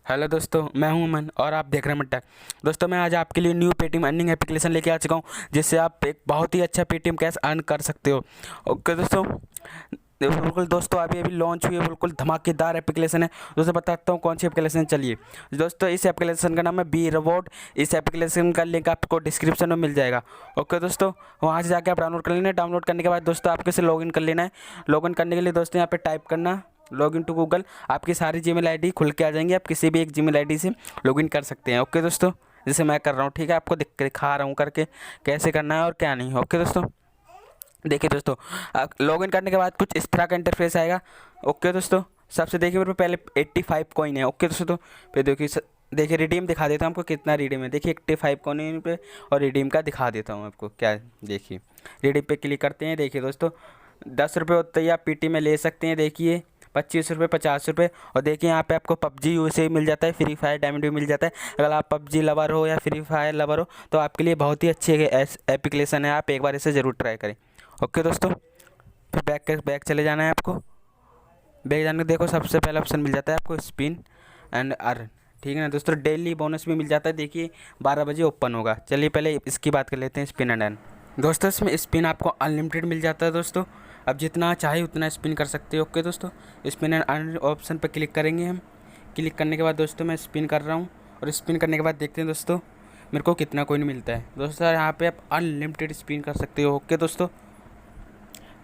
Hello दोस्तों, मैं हूं अमन और आप देख रहे हैं मट्टा। दोस्तों, मैं आज आपके लिए न्यू पेटीएम अर्निंग एप्लीकेशन लेके आ चुका हूं, जिससे आप एक बहुत ही अच्छा पेटीएम कैश अर्न कर सकते हो। ओके दोस्तों, बिल्कुल दोस्तों, अभी लॉन्च हुई है, बिल्कुल धमाकेदार एप्लीकेशन है। दोस्तों बताता हूँ कौन सी एप्लीकेशन। चलिए दोस्तों, इस एप्लीकेशन का नाम है बी रिवॉर्ड। इस एप्लीकेशन का लिंक आपको डिस्क्रिप्शन में मिल जाएगा। ओके दोस्तों, वहाँ से जाकर आप डाउनलोड कर लेना है। डाउनलोड करने के बाद दोस्तों आपको इसे लॉगिन कर लेना है। लॉगिन करने के लिए दोस्तों यहाँ पे टाइप करना लॉगिन टू गूगल। आपकी सारी जीमेल आईडी खुल के आ जाएंगी। आप किसी भी एक जीमेल आईडी से लॉगिन कर सकते हैं। ओके दोस्तों, जैसे मैं कर रहा हूँ, ठीक है, आपको दिखा रहा हूँ करके कैसे करना है और क्या नहीं। ओके दोस्तों, देखिए दोस्तों, लॉगिन करने के बाद कुछ इस तरह का इंटरफेस आएगा। ओके दोस्तों, सबसे देखिए मेरे पे पहले 85 कॉइन है। ओके दोस्तों, तो फिर देखिए रिडीम दिखा देता हूँ आपको कितना रिडीम है। देखिए 85 कॉइन पे और रिडीम का दिखा देता हूँ आपको क्या। देखिए रिडीम पे क्लिक करते हैं। देखिए दोस्तों, 10 रुपये होते ही आप पीटी में ले सकते हैं। देखिए 25 रुपये, 50 रुपये। और देखिए यहाँ पे आपको पबजी यूसी मिल जाता है, फ्री फायर डायमंड भी मिल जाता है। अगर आप पबजी लवर हो या फ्री फायर लवर हो तो आपके लिए बहुत ही अच्छी एप्लीकेशन है। आप एक बार इसे ज़रूर ट्राई करें। ओके दोस्तों, फिर बैक चले जाना है आपको। बैक जाने के देखो सबसे पहला ऑप्शन मिल जाता है आपको स्पिन एंड अर्न। ठीक है ना दोस्तों, डेली बोनस भी मिल जाता है। देखिए 12 बजे ओपन होगा। चलिए पहले इसकी बात कर लेते हैं, स्पिन एंड अर्न। दोस्तों इसमें स्पिन आपको अनलिमिटेड मिल जाता है। दोस्तों अब जितना चाहे उतना स्पिन कर सकते हो। ओके दोस्तों, स्पिन एंड अर्न ऑप्शन पर क्लिक करेंगे हम। क्लिक करने के बाद दोस्तों मैं स्पिन कर रहा हूँ और स्पिन करने के बाद देखते हैं दोस्तों मेरे को कितना कोइन मिलता है। दोस्तों यहाँ पे आप अनलिमिटेड स्पिन कर सकते हो। ओके दोस्तों,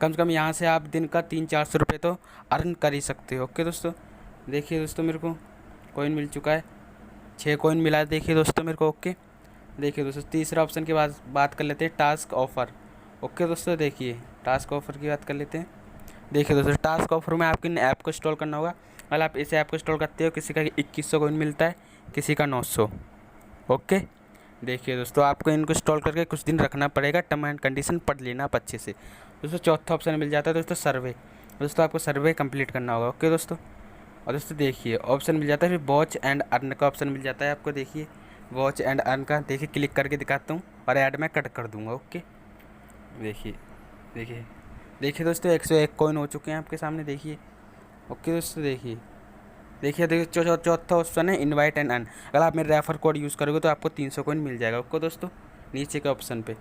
कम से कम यहाँ से आप दिन का 300-400 रुपये तो अर्न कर ही सकते हो। ओके दोस्तों, देखिए दोस्तों मेरे को कॉइन मिल चुका है, 6 कॉइन मिला है। देखिए दोस्तों मेरे को। ओके, देखिए दोस्तों तीसरा ऑप्शन की बात कर लेते हैं, टास्क ऑफ़र। ओके दोस्तों, देखिए टास्क ऑफ़र की बात कर लेते हैं। देखिए दोस्तों, टास्क ऑफर में आपको ऐप को इंस्टॉल करना होगा। अगर आप इस ऐप को इंस्टॉल करते हो, किसी का 2100 कॉइन मिलता है, किसी का 900। ओके, देखिए दोस्तों आपको इनको इंस्टॉल करके कुछ दिन रखना पड़ेगा। टर्म एंड कंडीशन पढ़ लेना आप अच्छे से। दोस्तों चौथा ऑप्शन मिल जाता है दोस्तों सर्वे। दोस्तों आपको सर्वे कंप्लीट करना होगा। ओके दोस्तों, और दोस्तों देखिए ऑप्शन मिल जाता है, फिर वॉच एंड अर्न का ऑप्शन मिल जाता है आपको। देखिए वॉच एंड अर्न का, देखिए क्लिक करके दिखाता हूँ और ऐड में कट कर दूँगा। ओके, देखिए देखिए देखिए दोस्तों 101 कॉइन हो चुके हैं आपके सामने। देखिए ओके दोस्तों, देखिए चौथा ऑप्शन है इनवाइट एंड अर्न। अगर आप मेरे रेफर कोड यूज़ करोगे तो आपको 300 कॉइन मिल जाएगा। ओके दोस्तों, नीचे के ऑप्शन पे